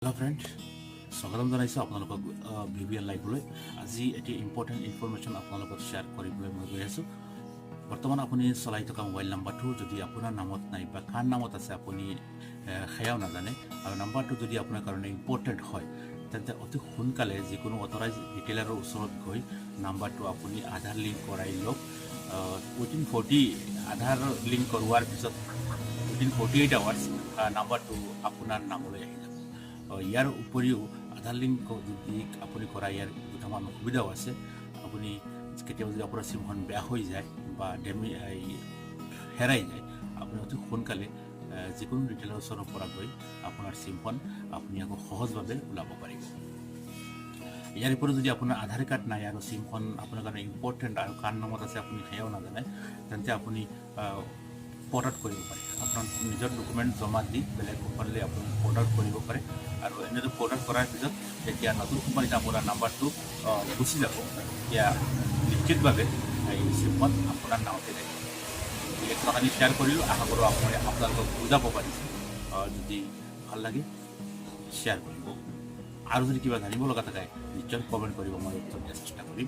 hello friend स्वागतम जानाइছোঁ আপোনালোকক ভিভিএল লাইভলৈ আজি এটি ইম্পৰ্টেণ্ট ইনফৰমেশ্যন আপোনালোকক শ্বেয়াৰ কৰিবলৈ মই গৈ আছোঁ বৰ্তমান আপুনি চলাই থকা মোবাইল নাম্বাৰটো যদি আপোনাৰ নামত নাই বা কাৰ নামত আছে আপুনি সেয়াও নাজানে আৰু নাম্বাৰটো যদি আপোনাৰ কাৰণে ইম্পৰ্টেণ্ট হয় তেন্তে অতি সোনকালে যিকোনো অথৰাইজ ৰিটেইলাৰৰ ওচৰত গৈ নাম্বাৰটো আপুনি আধাৰ লিংক কৰাই লওক উইদিন 40 আধাৰ লিংক কৰোৱাৰ পিছত উইদিন 48 আৱাৰ্ছ নাম্বাৰটো আপোনাৰ নামলৈ আহি যাব ইয়াৰ উপৰিও আধাৰ লিংক যদি আপুনি কৰা ইয়াৰ দুটামান অসুবিধাও আছে আপুনি কেতিয়াবা যদি আপোনাৰ চিমখন বেয়া হৈ যায় বা হেৰাই যায় আপুনি অতি সোনকালে যিকোনো ৰিটেইলাৰৰ ওচৰৰ পৰা গৈ আপোনাৰ চিমখন আপুনি আকৌ সহজভাৱে ওলাব পাৰিব ইয়াৰ উপৰিও যদি আপোনাৰ আধাৰ কাৰ্ড নাই আৰু চিমখন আপোনাৰ কাৰণে ইম্পৰ্টেণ্ট আৰু কাৰ নামত আছে আপুনি সেয়াও নাজানে তেন্তে আপুনি পৰ্ট কৰিব পাৰে আপোনাৰ নিজৰ ডকুমেণ্ট জমা দি বেলেগ কোম্পানীলৈ আপুনি পৰ্ট কৰিব পাৰে আৰু এনেদৰে পৰ্ট কৰাৰ পিছত যেতিয়া নতুন কোম্পানীত আপোনাৰ নাম্বাৰটো গুচি যাব তেতিয়া নিশ্চিতভাৱে এই চিমখন আপোনাৰ নামতে থাকিব এই কথাখিনি শ্বেয়াৰ কৰিলোঁ আশা কৰোঁ আপোনালোকক বুজাব পাৰিছে যদি ভাল লাগে শ্বেয়াৰ কৰিব আৰু যদি কিবা জানিব লগা থাকে নিশ্চয় কমেণ্ট কৰিব মই উত্তৰ দিয়াৰ চেষ্টা কৰিম